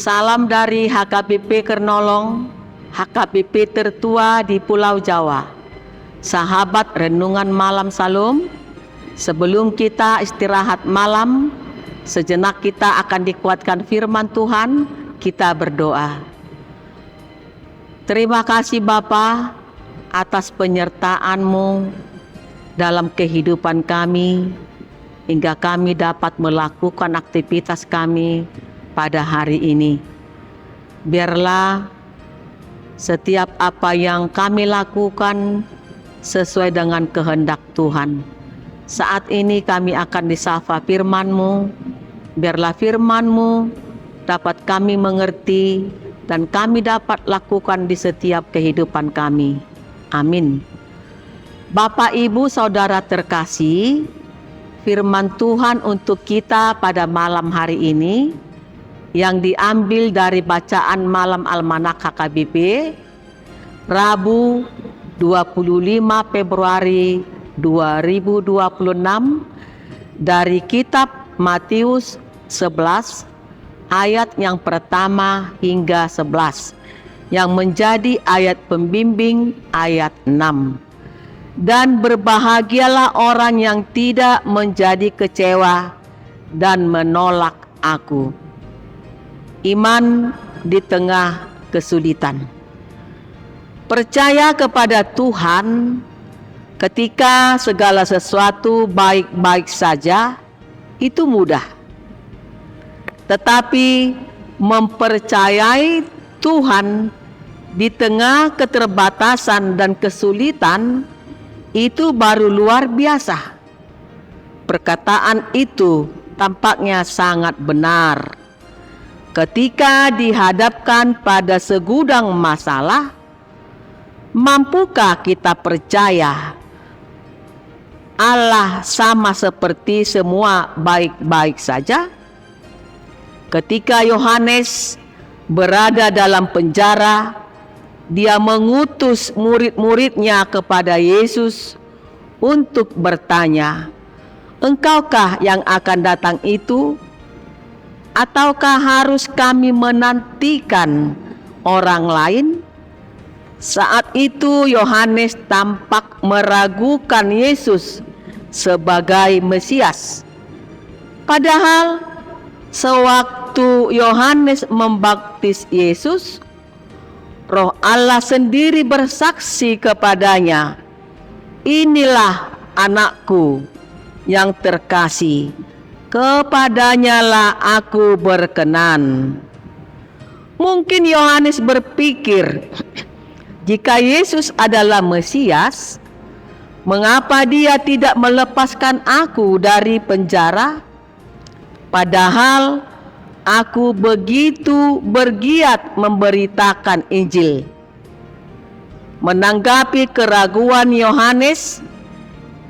Salam dari HKBP Kernolong, HKBP tertua di Pulau Jawa. Sahabat Renungan Malam Salum, sebelum kita istirahat malam, sejenak kita akan dikuatkan firman Tuhan. Kita berdoa. Terima kasih Bapa atas penyertaan-Mu dalam kehidupan kami, hingga kami dapat melakukan aktivitas kami pada hari ini. Biarlah setiap apa yang kami lakukan sesuai dengan kehendak Tuhan. Saat ini kami akan disapa firman-Mu. Biarlah firman-Mu dapat kami mengerti dan kami dapat lakukan di setiap kehidupan kami. Amin. Bapak, Ibu, Saudara terkasih, firman Tuhan untuk kita pada malam hari ini yang diambil dari bacaan malam Almanak HKBP Rabu 25 Februari 2026 dari kitab Matius 11 ayat yang pertama hingga 11 yang menjadi ayat pembimbing ayat 6. Dan berbahagialah orang yang tidak menjadi kecewa dan menolak Aku. Iman di tengah kesulitan. Percaya kepada Tuhan ketika segala sesuatu baik-baik saja itu mudah. Tetapi mempercayai Tuhan di tengah keterbatasan dan kesulitan itu baru luar biasa. Perkataan itu tampaknya sangat benar. Ketika dihadapkan pada segudang masalah, mampukah kita percaya Allah sama seperti semua baik-baik saja? Ketika Yohanes berada dalam penjara, dia mengutus murid-muridnya kepada Yesus untuk bertanya, "Engkaukah yang akan datang itu? Ataukah harus kami menantikan orang lain?" Saat itu Yohanes tampak meragukan Yesus sebagai Mesias. Padahal sewaktu Yohanes membaptis Yesus, Roh Allah sendiri bersaksi kepadanya, "Inilah anakku yang terkasih, kepadanyalah Aku berkenan." Mungkin Yohanes berpikir, jika Yesus adalah Mesias, mengapa Dia tidak melepaskan aku dari penjara? Padahal aku begitu bergiat memberitakan Injil. Menanggapi keraguan Yohanes,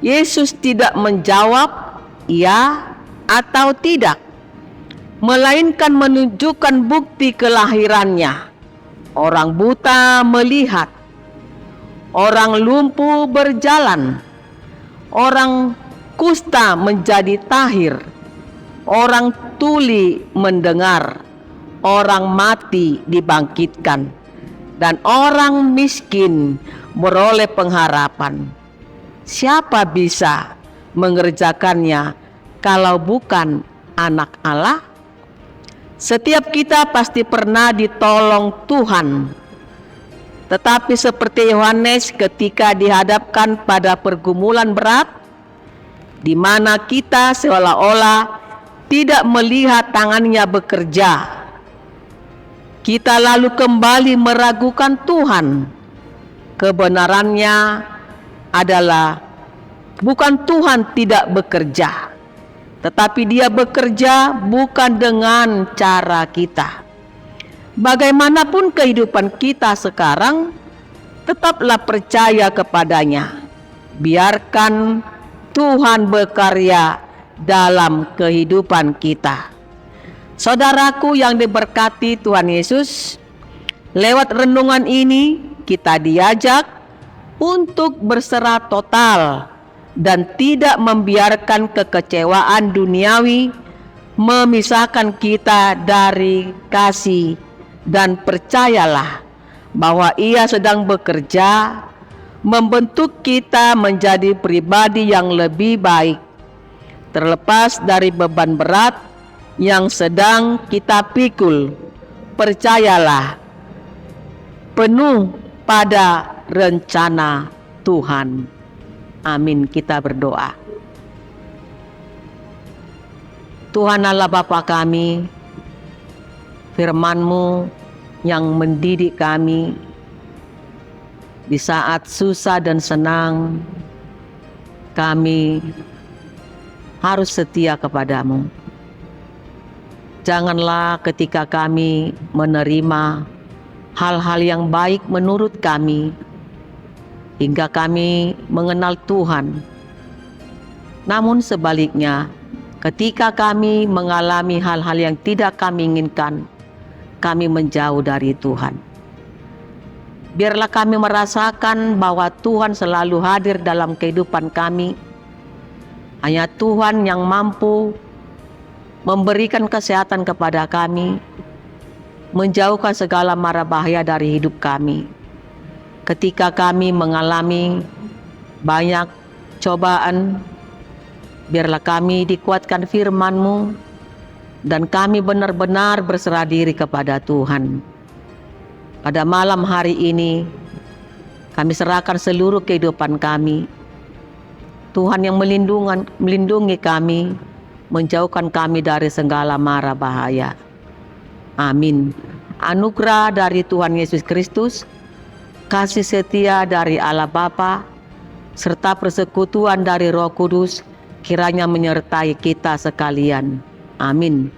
Yesus tidak menjawab ya atau tidak, melainkan menunjukkan bukti kelahirannya. Orang buta melihat, orang lumpuh berjalan, orang kusta menjadi tahir, orang tuli mendengar, orang mati dibangkitkan, dan orang miskin beroleh pengharapan. Siapa bisa mengerjakannya kalau bukan anak Allah? Setiap kita pasti pernah ditolong Tuhan. Tetapi seperti Yohanes ketika dihadapkan pada pergumulan berat, di mana kita seolah-olah tidak melihat tangannya bekerja, kita lalu kembali meragukan Tuhan. Kebenarannya adalah bukan Tuhan tidak bekerja, tetapi Dia bekerja bukan dengan cara kita. Bagaimanapun kehidupan kita sekarang, tetaplah percaya kepadanya. Biarkan Tuhan berkarya dalam kehidupan kita. Saudaraku yang diberkati Tuhan Yesus, lewat renungan ini kita diajak untuk berserah total dan tidak membiarkan kekecewaan duniawi memisahkan kita dari kasih, dan percayalah bahwa Ia sedang bekerja membentuk kita menjadi pribadi yang lebih baik, terlepas dari beban berat yang sedang kita pikul. Percayalah penuh pada rencana Tuhan. Amin. Kita berdoa. Tuhan Allah Bapa kami, firman-Mu yang mendidik kami di saat susah dan senang, kami harus setia kepadamu. Janganlah ketika kami menerima hal-hal yang baik menurut kami, hingga kami mengenal Tuhan. Namun sebaliknya, ketika kami mengalami hal-hal yang tidak kami inginkan, kami menjauh dari Tuhan. Biarlah kami merasakan bahwa Tuhan selalu hadir dalam kehidupan kami. Hanya Tuhan yang mampu memberikan kesehatan kepada kami, menjauhkan segala mara bahaya dari hidup kami. Ketika kami mengalami banyak cobaan, biarlah kami dikuatkan firman-Mu, dan kami benar-benar berserah diri kepada Tuhan. Pada malam hari ini, kami serahkan seluruh kehidupan kami. Tuhan yang melindungi kami, menjauhkan kami dari segala mara bahaya. Amin. Anugerah dari Tuhan Yesus Kristus, kasih setia dari Allah Bapa, serta persekutuan dari Roh Kudus kiranya menyertai kita sekalian. Amin.